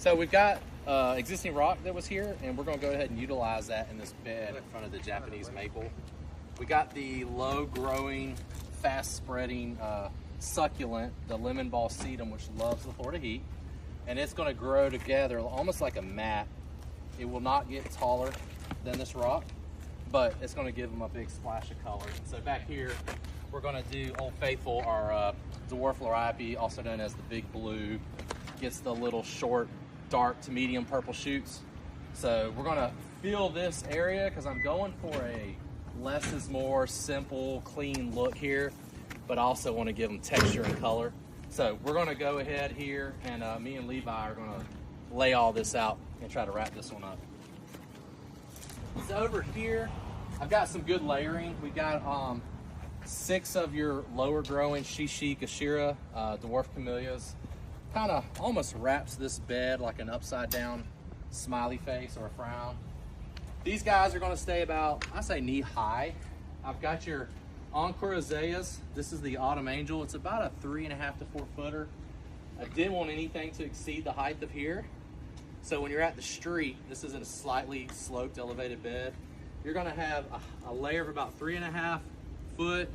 So we've got existing rock that was here, and we're gonna go ahead and utilize that in this bed in front of the Japanese maple. We got the low growing, fast spreading succulent, the lemon ball sedum, which loves the Florida heat. And it's gonna grow together almost like a mat. It will not get taller than this rock, but it's gonna give them a big splash of color. So back here, we're gonna do Old Faithful, our dwarf liriope, also known as the big blue. Gets the little short, dark to medium purple shoots. So we're gonna fill this area because I'm going for a less is more, simple, clean look here, but I also want to give them texture and color. So we're gonna go ahead here, and me and Levi are gonna lay all this out and try to wrap this one up. So over here, I've got some good layering. We got 6 of your lower growing Shishi Kashira dwarf camellias. Kind of almost wraps this bed like an upside down smiley face or a frown. These guys are gonna stay about, I say knee high. I've got your Encore Azaleas. This is the Autumn Angel. It's about a 3.5 to 4 footer. I didn't want anything to exceed the height of here. So when you're at the street, this is in a slightly sloped, elevated bed. You're gonna have a layer of about 3.5 foot,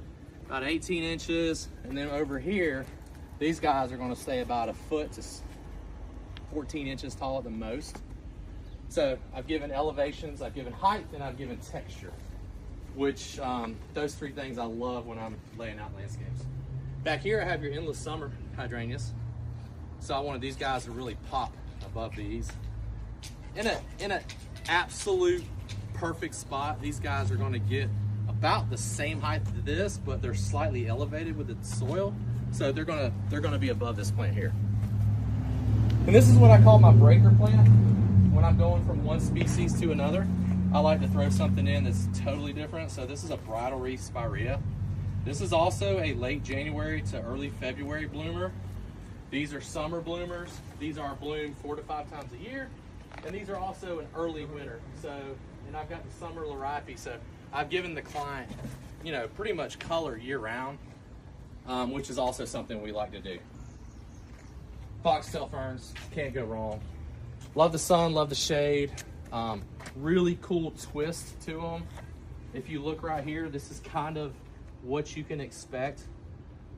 about 18 inches. And then over here, these guys are gonna stay about a foot to 14 inches tall at the most. So I've given elevations, I've given height, and I've given texture, which those 3 things I love when I'm laying out landscapes. Back here, I have your endless summer hydrangeas. So I wanted these guys to really pop above these. In an absolute perfect spot, these guys are gonna get about the same height as this, but they're slightly elevated with the soil. So they're gonna be above this plant here. And this is what I call my breaker plant. When I'm going from one species to another, I like to throw something in that's totally different. So this is a bridal wreath spirea. This is also a late January to early February bloomer. These are summer bloomers. These are bloomed 4 to 5 times a year. And these are also an early winter. So, and I've got the summer liriope. So I've given the client, you know, pretty much color year round. Which is also something we like to do. Foxtail ferns, can't go wrong. Love the sun, love the shade. Really cool twist to them. If you look right here, this is kind of what you can expect.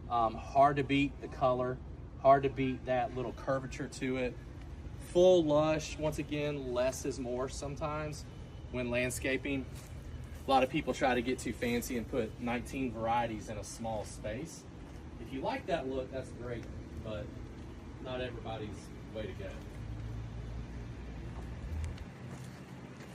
Hard to beat the color, hard to beat that little curvature to it. Full lush, once again, less is more sometimes when landscaping. A lot of people try to get too fancy and put 19 varieties in a small space. If you like that look, that's great, but not everybody's way to go.